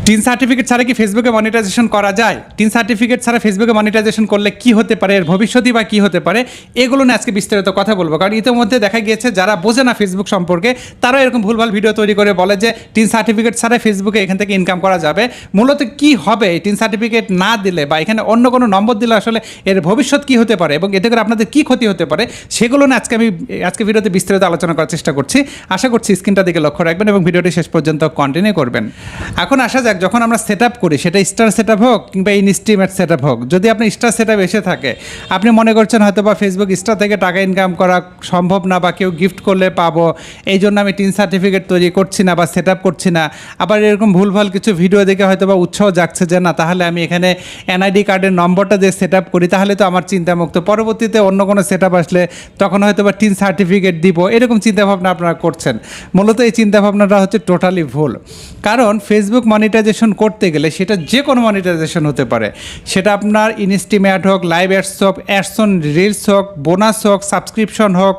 Tin certificate ছাড়া কি ফেসবুকে মনিটাইজেশন করা যায়? টিন সার্টিফিকেট ছাড়া ফেসবুকে মনিটাইজেশন করলে কি হতে পারে, এর ভবিষ্যৎই বা কী হতে পারে, এগুলো নিয়ে আজকে বিস্তারিত কথা বলবো। কারণ ইতিমধ্যে দেখা গিয়েছে যারা বোঝে না ফেসবুক সম্পর্কে তারাও এরকম ভুলভাল ভিডিও তৈরি করে বলে যে টিন সার্টিফিকেট ছাড়া ফেসবুকে এখান থেকে ইনকাম করা যাবে। মূলত কি হবে এই টিন সার্টিফিকেট না দিলে, বা এখানে অন্য কোনো নম্বর দিলে আসলে এর ভবিষ্যৎ কী হতে পারে এবং এতে করে আপনাদের কী ক্ষতি হতে পারে, সেগুলো নিয়ে আজকে ভিডিওতে বিস্তারিত আলোচনা করার চেষ্টা করছি। আশা করছি স্ক্রিনটা দিকে লক্ষ্য রাখবেন এবং ভিডিওটি শেষ পর্যন্ত কন্টিনিউ করবেন। এখন আসা যাক, যখন আমরা সেট আপ করি, সেটা স্টার সেট আপ হোক কিংবা ইনস্টিমেট সেট আপ হোক, যদি আপনি স্টার সেট আপ এসে থাকে, আপনি মনে করছেন হয়তো বা ফেসবুক স্টার থেকে টাকা ইনকাম করা সম্ভব না বা কেউ গিফট করলে পাবো, এই জন্য আমি টিন সার্টিফিকেট তৈরি করছি না বা সেট আপ করছি না। আবার এরকম ভুলভাল কিছু ভিডিও দেখে হয়তো বা উৎসাহ জাগছে যে না, তাহলে আমি এখানে এনআইডি কার্ডের নম্বরটা দিয়ে সেট আপ করি, তাহলে তো আমার চিন্তামুক্ত, পরবর্তীতে অন্য কোনো সেট আপ আসলে তখন হয়তো বা টিন সার্টিফিকেট দিব, এরকম চিন্তাভাবনা আপনারা করছেন। মূলত এই চিন্তাভাবনাটা হচ্ছে টোটালি ভুল। কারণ ফেসবুক মনিটাইজেশন করতে গেলে সেটা যে কোনো মনিটাইজেশন হতে পারে, সেটা আপনার ইনস্টিমেট হোক, লাইভ অ্যাডস হোক, অ্যাডস অন রিলস হোক, বোনাস হোক, সাবস্ক্রিপশন হোক,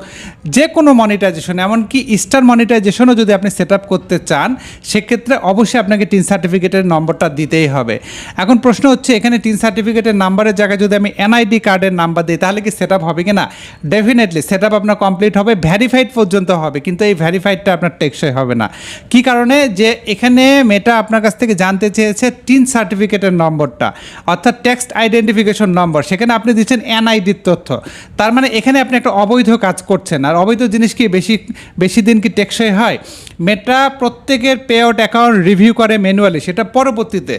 যে কোনো মনিটাইজেশন, এমনকি স্টার মনিটাইজেশনও যদি আপনি সেট আপ করতে চান, সেক্ষেত্রে অবশ্যই আপনাকে টিন সার্টিফিকেটের নম্বরটা দিতেই হবে। এখন প্রশ্ন হচ্ছে, এখানে টিন সার্টিফিকেটের নাম্বারের জায়গায় যদি আমি এনআইডি কার্ডের নাম্বার দিই, তাহলে কি সেট আপ হবে কি না? ডেফিনেটলি সেট আপ আপনার কমপ্লিট হবে, ভ্যারিফাইড পর্যন্ত হবে, কিন্তু এই ভ্যারিফাইডটা আপনার টেকসই হবে না। কী কারণে? যে এখানে মেটা আপনার কাছ থেকে জানতে চেয়েছে টিন সার্টিফিকেটের নম্বরটা, অর্থাৎ টেক্সট আইডেন্টিফিকেশন নম্বর। সেখানে আপনি দিচ্ছেন এনআইডির তথ্য। তার মানে এখানে আপনি একটা অবৈধ কাজ করছেন। আর অবৈধ জিনিস কি বেশি দিন কি টেকসই হয়? মেটা প্রত্যেকের পে আউট অ্যাকাউন্ট রিভিউ করে ম্যানুয়ালি, সেটা পরবর্তীতে।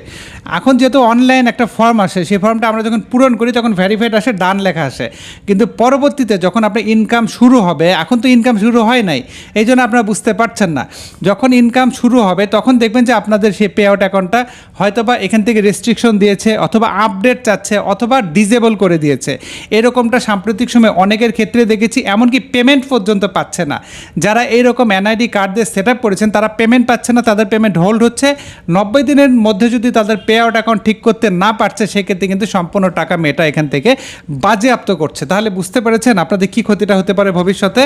এখন যেহেতু অনলাইন একটা ফর্ম আসে, সেই ফর্মটা আমরা যখন পূরণ করি তখন ভ্যারিফাইড আসে, ডান লেখা আসে, কিন্তু পরবর্তীতে যখন আপনার ইনকাম শুরু হবে, এখন তো ইনকাম শুরু হয় নাই, এই জন্য আপনারা বুঝতে পারছেন না। যখন ইনকাম শুরু হবে তখন দেখবেন যে আপনাদের সেই পে আউট অ্যাকাউন্টটা হয়তোবা এখান থেকে রেস্ট্রিকশন দিয়েছে, অথবা আপডেট চাচ্ছে, অথবা ডিজেবল করে দিয়েছে। এরকমটা সাম্প্রতিক সময় অনেকের ক্ষেত্রে দেখেছি, এমনকি পেমেন্ট পর্যন্ত পাচ্ছে না। যারা এইরকম এনআইডি কার্ড দিয়ে সেট আপ করেছেন তারা পেমেন্ট পাচ্ছে না, তাদের পেমেন্ট হোল্ড হচ্ছে। 90 দিনের মধ্যে যদি তাদের পে আউট অ্যাকাউন্ট ঠিক করতে না পারছে, সেক্ষেত্রে কিন্তু সম্পূর্ণ টাকা মেটা এখান থেকে বাজেয়াপ্ত করছে। তাহলে বুঝতে পেরেছেন আপনাদের কী ক্ষতিটা হতে পারে ভবিষ্যতে।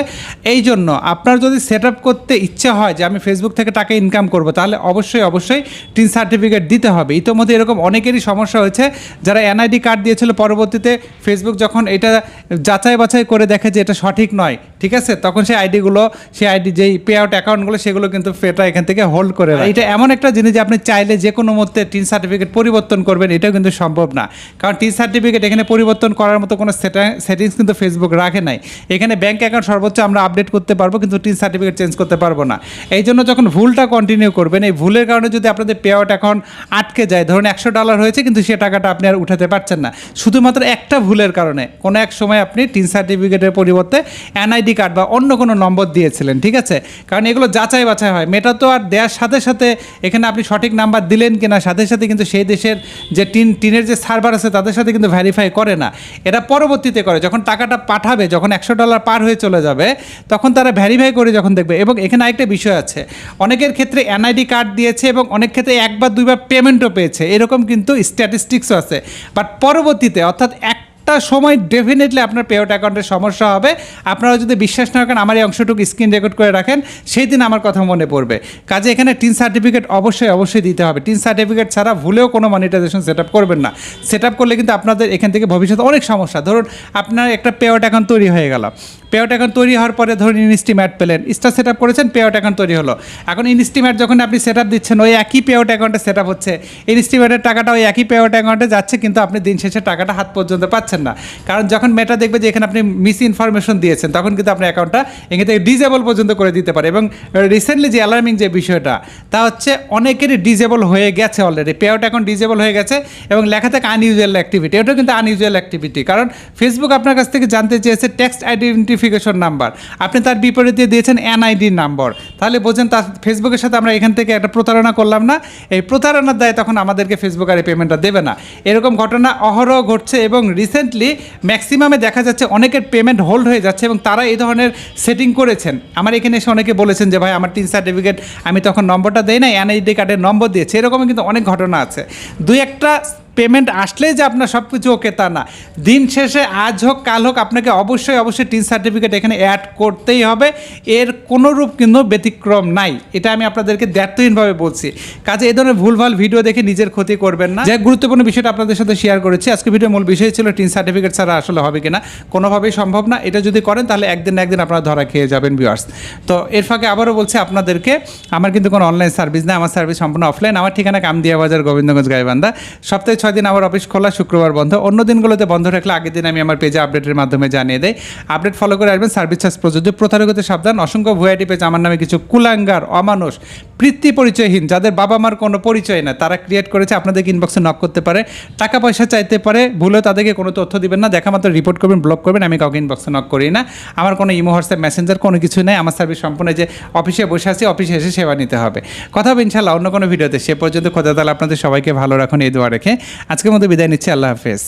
এই জন্য আপনার যদি সেট আপ করতে ইচ্ছা হয় যে আমি ফেসবুক থেকে টাকা ইনকাম করব, তাহলে অবশ্যই টিন সার্টিফিকেট দিতে হবে। ইতিমধ্যে এরকম অনেকেরই সমস্যা হয়েছে, যারা এনআইডি কার্ড দিয়েছিল, পরবর্তীতে ফেসবুক যখন এটা যাচাই বাছাই করে দেখে যে এটা সঠিক নয়, ঠিক আছে, তখন সেই আইডি যেই পে আউট অ্যাকাউন্টগুলো, সেগুলো কিন্তু ফেটা এখান থেকে হোল্ড করে রাখে। এটা এমন একটা জিনিস যে আপনি চাইলে যে কোনো মধ্যে টিন সার্টিফিকেট পরিবর্তন করবেন, এটাও কিন্তু সম্ভব না। কারণ টিন সার্টিফিকেট এখানে পরিবর্তন করার মতো কোনো সেটিংস কিন্তু ফেসবুক রাখে নাই। এখানে ব্যাঙ্ক অ্যাকাউন্ট সর্বোচ্চ আমরা আপডেট করতে পারবো, কিন্তু টিন সার্টিফিকেট চেঞ্জ করতে পারবো না। এই জন্য যখন ভুলটা কন্টিনিউ করবেন, এই ভুলের কারণে যদি আপনাদের পে আউট অ্যাকাউন্ট আটকে যায়, ধরুন $100 হয়েছে কিন্তু সে টাকাটা আপনি আর উঠাতে পারছেন না, শুধুমাত্র একটা ভুলের কারণে। কোনো এক সময় আপনি টিন সার্টিফিকেটের পরিবর্তে এনআইডি কার্ড বা অন্য কোনো নম্বর দিয়েছিলেন, ঠিক আছে। কারণ এগুলো যাচাই বাছাই হয়। মেটা তো আর দেওয়ার সাথে সাথে এখানে আপনি সঠিক নাম্বার দিলেন কিনা, সাথে সাথে কিন্তু সেই দেশের যে টিনের যে সার্ভার আছে তাদের সাথে কিন্তু ভেরিফাই করে না। এরা পরবর্তীতে করে, যখন টাকাটা পাঠাবে, যখন $100 পার হয়ে চলে যাবে, তখন তারা ভেরিফাই করে যখন দেখবে। এবং এখানে আরেকটা বিষয় আছে, অনেকের ক্ষেত্রে এনআইডি কার্ড দিয়েছে এবং অনেক ক্ষেত্রে 1 বা 2 বার পেমেন্টও পেয়েছে, এরকম কিন্তু স্ট্যাটিস্টিক্সও আছে। বাট পরবর্তীতে, অর্থাৎ একটা সময় ডেফিনেটলি আপনার পে আউট অ্যাকাউন্টের সমস্যা হবে। আপনারা যদি বিশ্বাস না করেন, আমার এই অংশটুকু স্ক্রিন রেকর্ড করে রাখেন, সেই দিন আমার কথা মনে পড়বে। কাজে এখানে টিন সার্টিফিকেট অবশ্যই দিতে হবে। টিন সার্টিফিকেট ছাড়া ভুলেও কোনো মনিটাইজেশন সেট আপ করবেন না। সেট আপ করলে কিন্তু আপনাদের এখান থেকে ভবিষ্যতে অনেক সমস্যা। ধরুন আপনার একটা পে আউট অ্যাকাউন্ট তৈরি হয়ে গেল, পে আউট অ্যাকাউন্ট তৈরি হওয়ার পরে ধরুন ইনস্টিমেট পেলেন, স্টার সেট আপ করেছেন, পে আউট অ্যাকাউন্ট তৈরি হলো। এখন ইনস্টিমেট যখন আপনি সেট আপ দিচ্ছেন, ওই একই পে আউট অ্যাকাউন্টে সেট আপ হচ্ছে, ইনস্টিমেটের টাকাটা ওই একই পে আউট অ্যাকাউন্টে যাচ্ছে, কিন্তু আপনি দিন শেষে টাকাটা হাত পর্যন্ত পাচ্ছেন না। কারণ যখন মেটা দেখবে যে এখানে আপনি মিস ইনফরমেশন দিয়েছেন, তখন কিন্তু আপনার অ্যাকাউন্টটা এখান থেকে ডিজেবল পর্যন্ত করে দিতে পারে। এবং রিসেন্টলি যে অ্যালার্মিং যে বিষয়টা, তা হচ্ছে অনেকেরই ডিজেবল হয়ে গেছে already, pay out account disable হয়ে গেছে এবং লেখা থাকে আনইউজুয়াল অ্যাক্টিভিটি। এটাও কিন্তু আনইউজুয়াল অ্যাক্টিভিটি, কারণ ফেসবুক আপনার কাছ থেকে জানতে চেয়েছে টেক্সট আইডেন্টিফিকেশন নাম্বার, আপনি তার বিপরীতে দিয়েছেন এনআইডি নাম্বার। তাহলে বোঝেন, তার ফেসবুকের সাথে আমরা এখান থেকে একটা প্রতারণা করলাম না। এই প্রতারণার দায় তখন আমাদেরকে ফেসবুক আর এই পেমেন্টটা দেবে না। এরকম ঘটনা অহরহ ঘটছে এবং রিসেন্টলি ম্যাক্সিমামে দেখা যাচ্ছে অনেকের পেমেন্ট হোল্ড হয়ে যাচ্ছে এবং তারা এই ধরনের সেটিং করেছেন। আমার এখানে এসে অনেকে বলেছেন যে ভাই আমার টিন সার্টিফিকেট আমি তখন নম্বরটা দেই না, এনআইডি কার্ডের নম্বর দিয়েছে। এরকমই কিন্তু অনেক ঘটনা আছে। দুই একটা পেমেন্ট আসলেই যে আপনার সব কিছু ওকে তা না। দিন শেষে আজ হোক কাল হোক আপনাকে অবশ্যই টিন সার্টিফিকেট এখানে অ্যাড করতেই হবে, এর কোনোরূপ কিন্তু ব্যতিক্রম নাই। এটা আমি আপনাদেরকে দ্ব্যর্থহীনভাবে বলছি। কাজে এই ধরনের ভুলভাল ভিডিও দেখে নিজের ক্ষতি করবেন না। যে গুরুত্বপূর্ণ বিষয়টা আপনাদের সাথে শেয়ার করেছি, আজকে ভিডিওর মূল বিষয় ছিল টিন সার্টিফিকেট ছাড়া আসলে হবে কিনা, কোনোভাবেই সম্ভব না। এটা যদি করেন তাহলে একদিন না একদিন আপনারা ধরা খেয়ে যাবেন ভিউয়ার্স। তো এর ফাঁকে আবারও বলছি আপনাদেরকে, আমার কিন্তু কোনো অনলাইন সার্ভিস নেই, আমার সার্ভিস সম্পূর্ণ অফলাইন। আমার ঠিকানা কামদিয়া বাজার, গোবিন্দগঞ্জ, গাইবান্ধা। সপ্তাহে 6 দিন আমার অফিস খোলা, শুক্রবার বন্ধ। অন্য দিনগুলোতে বন্ধ রাখলে আগের দিন আমি আমার পেজে আপডেটের মাধ্যমে জানিয়ে দেয়। আপডেট ফলো করে আসবেন। সার্ভিস চার্জ প্রযোজ্য। প্রতারকতে সাবধান। অসংখ্য ভুয়াইটি পেজ আমার নামে কিছু কুলাঙ্গার, অমানুষ, বৃত্তি পরিচয়হীন, যাদের বাবা মার কোনো পরিচয় না, তারা ক্রিয়েট করেছে। আপনাদের ইনবক্সে নক করতে পারে, টাকা পয়সা চাইতে পারে, ভুলেও তাদেরকে কোনো তথ্য দিবেন না। দেখা মাত্র রিপোর্ট করবেন, ব্লক করবেন। আমি কাউকে ইনবক্সে নক করি না। আমার কোনো ইমো, হোয়াটসঅ্যাপ, মেসেঞ্জার কোনো কিছু নেই। আমার সার্ভিস সম্পূর্ণ যে অফিসে বসে আছি, অফিসে এসে সেবা নিতে হবে। কথা হবে ইনশাআল্লাহ অন্য কোনো ভিডিওতে। সে পর্যন্ত খোদা তাআলা আপনাদের সবাইকে ভালো রাখুন এই দোয়া রেখে আজকের মতো বিদায় নিচ্ছি। আল্লাহ হাফেজ।